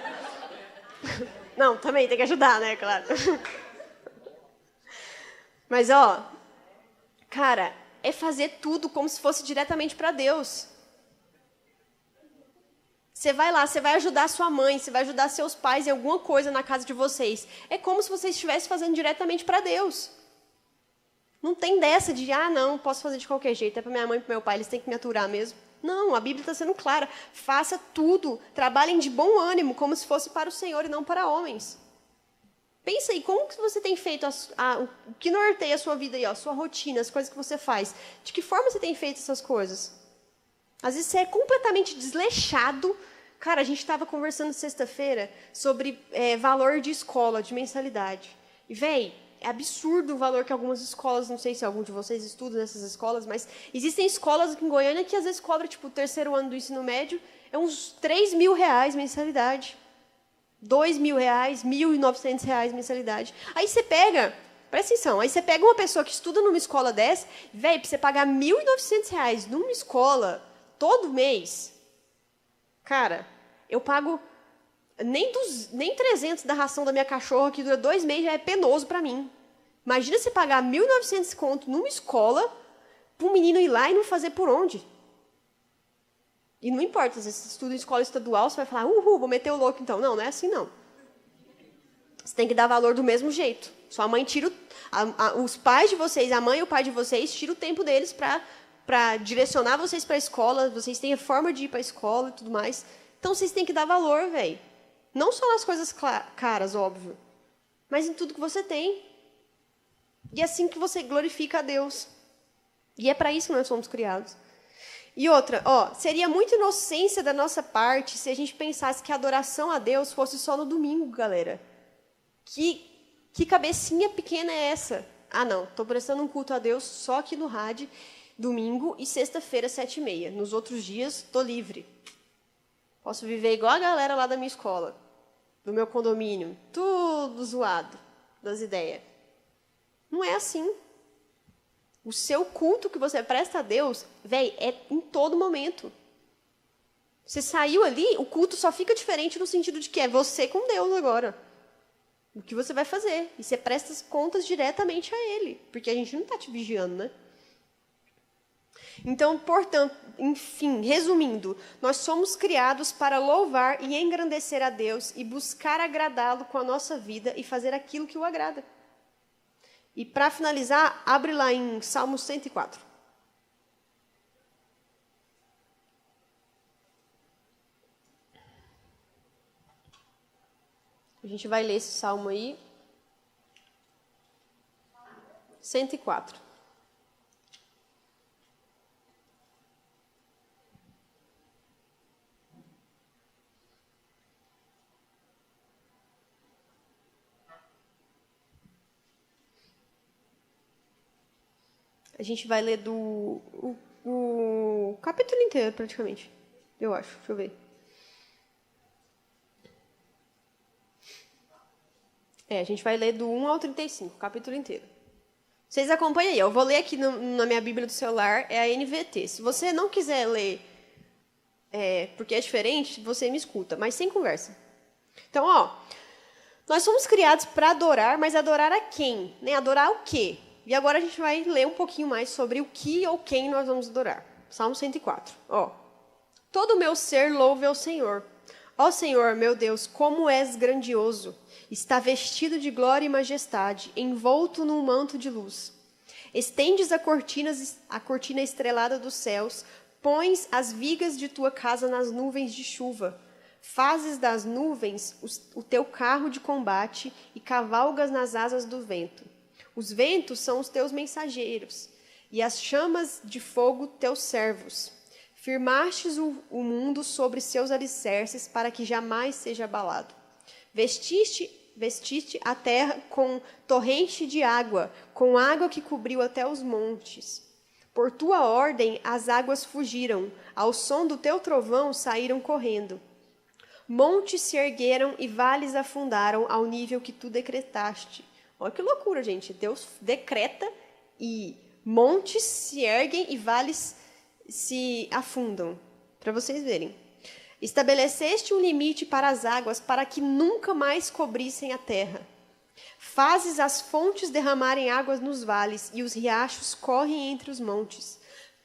Não, também tem que ajudar, né, claro. Mas, ó, cara, é fazer tudo como se fosse diretamente para Deus. Você vai lá, você vai ajudar sua mãe, você vai ajudar seus pais em alguma coisa na casa de vocês. É como se você estivesse fazendo diretamente para Deus. Não tem dessa de, não, posso fazer de qualquer jeito, é para minha mãe e para meu pai, eles têm que me aturar mesmo. Não, a Bíblia está sendo clara. Faça tudo, trabalhem de bom ânimo, como se fosse para o Senhor e não para homens. Pensa aí, como que você tem feito, o que norteia a sua vida aí, ó, a sua rotina, as coisas que você faz. De que forma você tem feito essas coisas? Às vezes você é completamente desleixado. Cara, a gente estava conversando sexta-feira sobre valor de escola, de mensalidade. E, véi, é absurdo o valor que algumas escolas, não sei se algum de vocês estuda nessas escolas, mas existem escolas aqui em Goiânia que às vezes cobram, tipo, o terceiro ano do ensino médio, é uns R$3.000 mensalidade. R$2.000, R$1.900 mensalidade. Aí você pega, presta atenção, aí você pega uma pessoa que estuda numa escola dessa, véi, pra você pagar R$1.900 numa escola todo mês, cara, eu pago nem 300 da ração da minha cachorra, que dura 2 meses, já é penoso para mim. Imagina você pagar 1.900 conto numa escola, para um menino ir lá e não fazer por onde. E não importa, se você estuda em escola estadual, você vai falar, vou meter o louco então. Não, não é assim não. Você tem que dar valor do mesmo jeito. Sua mãe tira os pais de vocês, a mãe e o pai de vocês, tira o tempo deles para direcionar vocês para a escola, vocês têm a forma de ir para a escola e tudo mais. Então, vocês têm que dar valor, velho. Não só nas coisas caras, óbvio, mas em tudo que você tem. E é assim que você glorifica a Deus. E é para isso que nós somos criados. E outra, seria muita inocência da nossa parte se a gente pensasse que a adoração a Deus fosse só no domingo, galera. Que cabecinha pequena é essa? Não, estou prestando um culto a Deus só aqui no rádio, domingo e sexta-feira, 7h30. Nos outros dias, estou livre. Posso viver igual a galera lá da minha escola, do meu condomínio, tudo zoado das ideias. Não é assim. O seu culto que você presta a Deus, véi, é em todo momento. Você saiu ali, o culto só fica diferente no sentido de que é você com Deus agora. O que você vai fazer? E você presta as contas diretamente a Ele, porque a gente não está te vigiando, né? Então, portanto, enfim, resumindo, nós somos criados para louvar e engrandecer a Deus e buscar agradá-lo com a nossa vida e fazer aquilo que o agrada. E para finalizar, abre lá em Salmo 104. A gente vai ler esse salmo aí. 104. A gente vai ler o capítulo inteiro, praticamente. Eu acho. Deixa eu ver. A gente vai ler do 1 ao 35, o capítulo inteiro. Vocês acompanham aí. Eu vou ler aqui na minha Bíblia do celular, é a NVT. Se você não quiser ler, porque é diferente, você me escuta, mas sem conversa. Então, nós somos criados para adorar, mas adorar a quem? Né? Adorar o quê? E agora a gente vai ler um pouquinho mais sobre o que ou quem nós vamos adorar. Salmo 104. Todo o meu ser louve ao Senhor. Ó Senhor, meu Deus, como és grandioso! Está vestido de glória e majestade, envolto num manto de luz. Estendes a cortina estrelada dos céus, pões as vigas de tua casa nas nuvens de chuva. Fazes das nuvens o teu carro de combate e cavalgas nas asas do vento. Os ventos são os teus mensageiros, e as chamas de fogo teus servos. Firmastes o mundo sobre seus alicerces, para que jamais seja abalado. Vestiste a terra com torrente de água, com água que cobriu até os montes. Por tua ordem as águas fugiram, ao som do teu trovão saíram correndo. Montes se ergueram e vales afundaram ao nível que tu decretaste. Olha que loucura, gente. Deus decreta e Montes se erguem e vales se afundam. Para vocês verem. Estabeleceste um limite para as águas, para que nunca mais cobrissem a terra. Fazes as fontes derramarem águas nos vales, e os riachos correm entre os montes.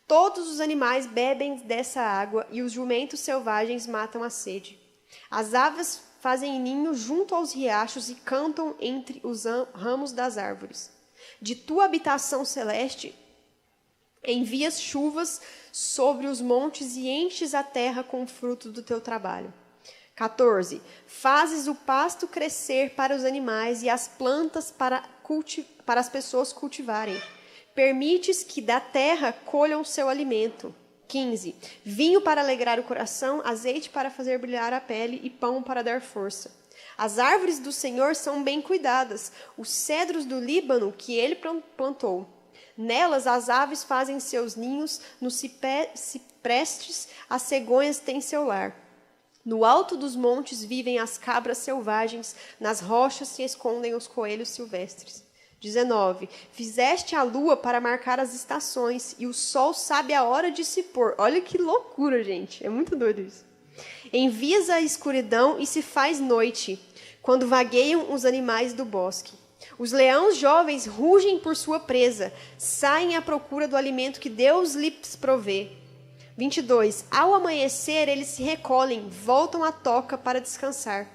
Todos os animais bebem dessa água, e os jumentos selvagens matam a sede. As aves fazem ninho junto aos riachos e cantam entre os ramos das árvores. De tua habitação celeste, envias chuvas sobre os montes e enches a terra com o fruto do teu trabalho. 14. Fazes o pasto crescer para os animais e as plantas para as pessoas cultivarem. Permites que da terra colham seu alimento. 15. Vinho para alegrar o coração, azeite para fazer brilhar a pele e pão para dar força. As árvores do Senhor são bem cuidadas, os cedros do Líbano que ele plantou. Nelas as aves fazem seus ninhos, nos ciprestes as cegonhas têm seu lar. No alto dos montes vivem as cabras selvagens, nas rochas se escondem os coelhos silvestres. 19. Fizeste a lua para marcar as estações, e o sol sabe a hora de se pôr. Olha que loucura, gente. É muito doido isso. Envias a escuridão e se faz noite, quando vagueiam os animais do bosque. Os leões jovens rugem por sua presa, saem à procura do alimento que Deus lhes provê. 22. Ao amanhecer, eles se recolhem, voltam à toca para descansar.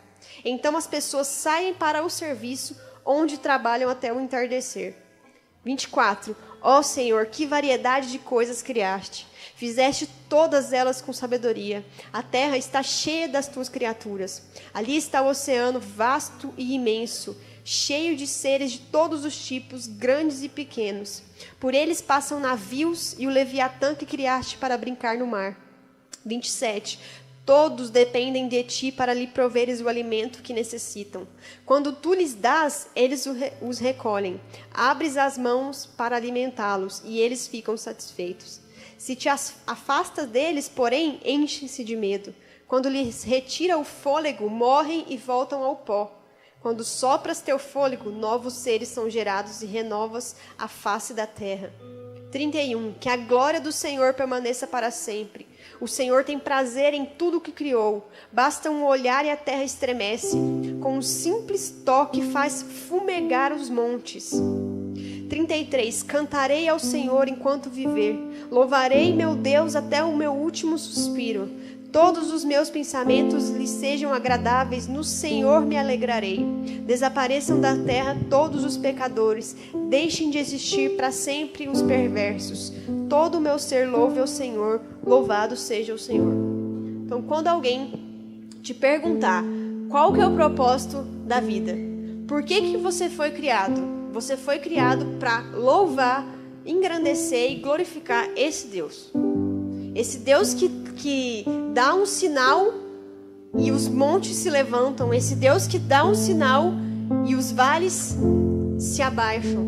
Então as pessoas saem para o serviço, onde trabalham até o entardecer. 24. Ó Senhor, que variedade de coisas criaste. Fizeste todas elas com sabedoria. A terra está cheia das tuas criaturas. Ali está o oceano vasto e imenso, cheio de seres de todos os tipos, grandes e pequenos. Por eles passam navios e o Leviatã que criaste para brincar no mar. 27. Todos dependem de ti para lhe proveres o alimento que necessitam. Quando tu lhes dás, eles os recolhem. Abres as mãos para alimentá-los e eles ficam satisfeitos. Se te afastas deles, porém, enchem-se de medo. Quando lhes retira o fôlego, morrem e voltam ao pó. Quando sopras teu fôlego, novos seres são gerados e renovas a face da terra. 31. Que a glória do Senhor permaneça para sempre. O Senhor tem prazer em tudo o que criou. Basta um olhar e a terra estremece. Com um simples toque faz fumegar os montes. 33. Cantarei ao Senhor enquanto viver. Louvarei meu Deus até o meu último suspiro. Todos os meus pensamentos lhe sejam agradáveis, no Senhor me alegrarei. Desapareçam da terra todos os pecadores, deixem de existir para sempre os perversos. Todo o meu ser louve ao Senhor, louvado seja o Senhor. Então, quando alguém te perguntar qual que é o propósito da vida, por que você foi criado? Você foi criado para louvar, engrandecer e glorificar esse Deus. Esse Deus que dá um sinal e os montes se levantam. Esse Deus que dá um sinal e os vales se abaixam.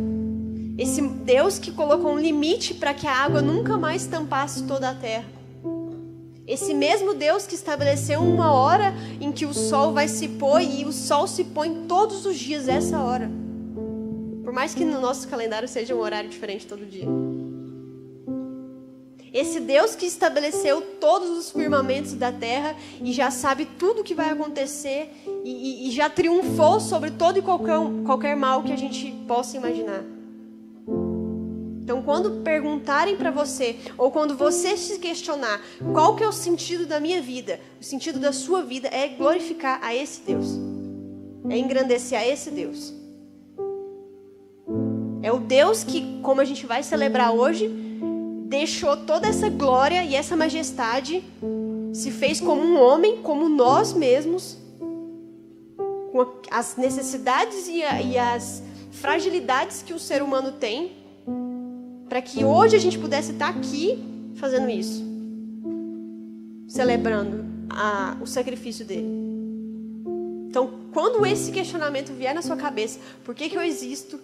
Esse Deus que colocou um limite para que a água nunca mais tampasse toda a terra. Esse mesmo Deus que estabeleceu uma hora em que o sol vai se pôr e o sol se põe todos os dias essa hora. Por mais que no nosso calendário seja um horário diferente todo dia. Esse Deus que estabeleceu todos os firmamentos da terra e já sabe tudo o que vai acontecer e já triunfou sobre todo e qualquer mal que a gente possa imaginar. Então, quando perguntarem para você, ou quando você se questionar qual que é o sentido da minha vida, o sentido da sua vida é glorificar a esse Deus. É engrandecer a esse Deus. É o Deus que, como a gente vai celebrar hoje, deixou toda essa glória e essa majestade, se fez como um homem, como nós mesmos, com as necessidades e as fragilidades que o ser humano tem, para que hoje a gente pudesse estar aqui fazendo isso, celebrando o sacrifício dele. Então, quando esse questionamento vier na sua cabeça, por que eu existo?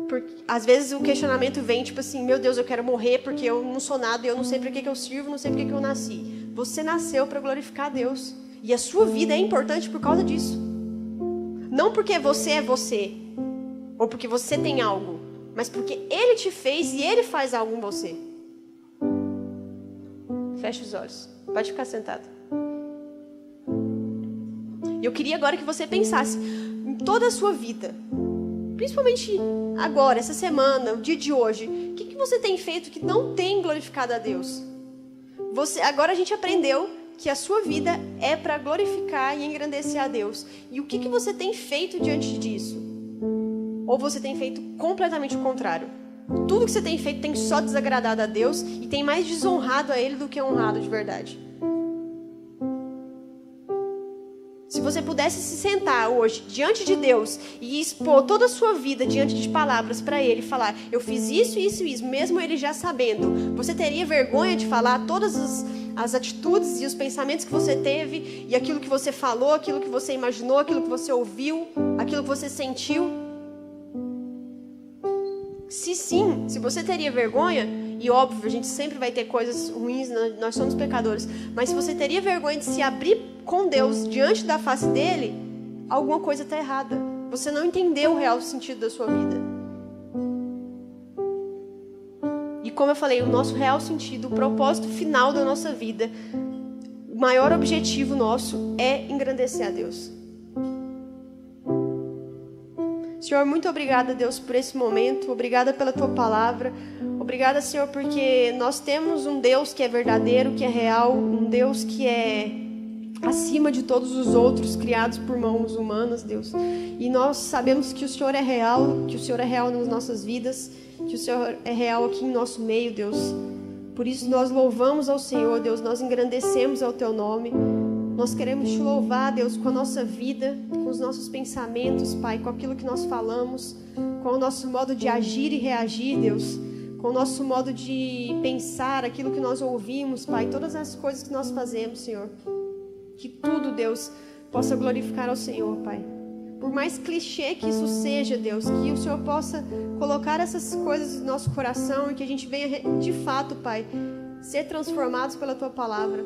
Porque, às vezes o questionamento vem tipo assim, meu Deus, eu quero morrer porque eu não sou nada, eu não sei para que eu sirvo, não sei para que eu nasci. Você nasceu para glorificar a Deus. E a sua vida é importante por causa disso. Não porque você é você, ou porque você tem algo. mas porque Ele te fez e Ele faz algo em você. Feche os olhos. Pode ficar sentado. Eu queria agora que você pensasse em toda a sua vida, principalmente agora, essa semana, o dia de hoje. O que você tem feito que não tem glorificado a Deus? Agora a gente aprendeu que a sua vida é para glorificar e engrandecer a Deus. E o que você tem feito diante disso? Ou você tem feito completamente o contrário? Tudo que você tem feito tem só desagradado a Deus e tem mais desonrado a Ele do que honrado de verdade. Se você pudesse se sentar hoje diante de Deus e expor toda a sua vida diante de palavras para Ele, falar, eu fiz isso, isso e isso, mesmo Ele já sabendo, você teria vergonha de falar todas as atitudes e os pensamentos que você teve, e aquilo que você falou, aquilo que você imaginou, aquilo que você ouviu, aquilo que você sentiu? Se sim, se você teria vergonha, e óbvio, a gente sempre vai ter coisas ruins, nós somos pecadores, mas se você teria vergonha de se abrir com Deus diante da face dele, alguma coisa está errada. Você não entendeu o real sentido da sua vida. E como eu falei, o nosso real sentido, o propósito final da nossa vida, o maior objetivo nosso é engrandecer a Deus. Senhor, muito obrigada, Deus, por esse momento. Obrigada pela Tua palavra. Obrigada, Senhor, porque nós temos um Deus que é verdadeiro, que é real, um Deus que é acima de todos os outros criados por mãos humanas, Deus. E nós sabemos que o Senhor é real, que o Senhor é real nas nossas vidas, que o Senhor é real aqui em nosso meio, Deus. Por isso nós louvamos ao Senhor, Deus, nós engrandecemos ao Teu nome. Nós queremos Te louvar, Deus, com a nossa vida, com os nossos pensamentos, Pai, com aquilo que nós falamos, com o nosso modo de agir e reagir, Deus, com o nosso modo de pensar, aquilo que nós ouvimos, Pai, todas as coisas que nós fazemos, Senhor. Que tudo, Deus, possa glorificar ao Senhor, Pai. Por mais clichê que isso seja, Deus, que o Senhor possa colocar essas coisas no nosso coração e que a gente venha, de fato, Pai, ser transformados pela Tua palavra.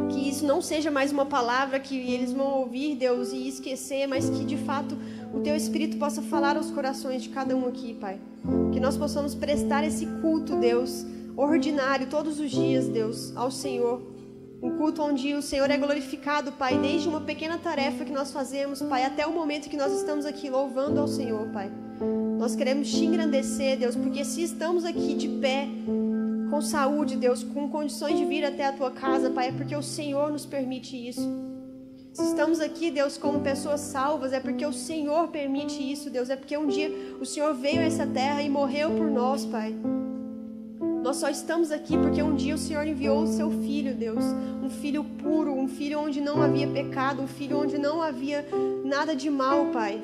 Que isso não seja mais uma palavra que eles vão ouvir, Deus, e esquecer, mas que, de fato, o Teu Espírito possa falar aos corações de cada um aqui, Pai. Que nós possamos prestar esse culto, Deus, ordinário, todos os dias, Deus, ao Senhor. Um culto onde o Senhor é glorificado, Pai, desde uma pequena tarefa que nós fazemos, Pai, até o momento que nós estamos aqui louvando ao Senhor, Pai. Nós queremos Te engrandecer, Deus, porque se estamos aqui de pé, com saúde, Deus, com condições de vir até a Tua casa, Pai, é porque o Senhor nos permite isso. Se estamos aqui, Deus, como pessoas salvas, é porque o Senhor permite isso, Deus, é porque um dia o Senhor veio a essa terra e morreu por nós, Pai. Nós só estamos aqui porque um dia o Senhor enviou o Seu Filho, Deus, um Filho puro, um Filho onde não havia pecado, um Filho onde não havia nada de mal, Pai,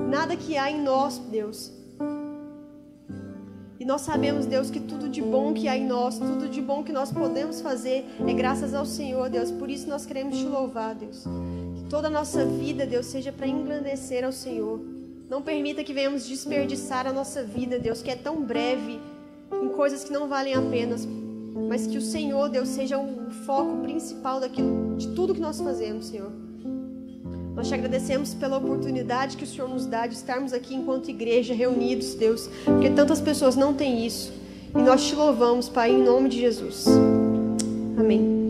nada que há em nós, Deus. E nós sabemos, Deus, que tudo de bom que há em nós, tudo de bom que nós podemos fazer é graças ao Senhor, Deus. Por isso nós queremos Te louvar, Deus. Que toda a nossa vida, Deus, seja para engrandecer ao Senhor. Não permita que venhamos desperdiçar a nossa vida, Deus, que é tão breve, em coisas que não valem a pena, mas que o Senhor, Deus, seja o foco principal de tudo que nós fazemos, Senhor. Nós Te agradecemos pela oportunidade que o Senhor nos dá de estarmos aqui enquanto igreja, reunidos, Deus, porque tantas pessoas não têm isso. E nós Te louvamos, Pai, em nome de Jesus. Amém.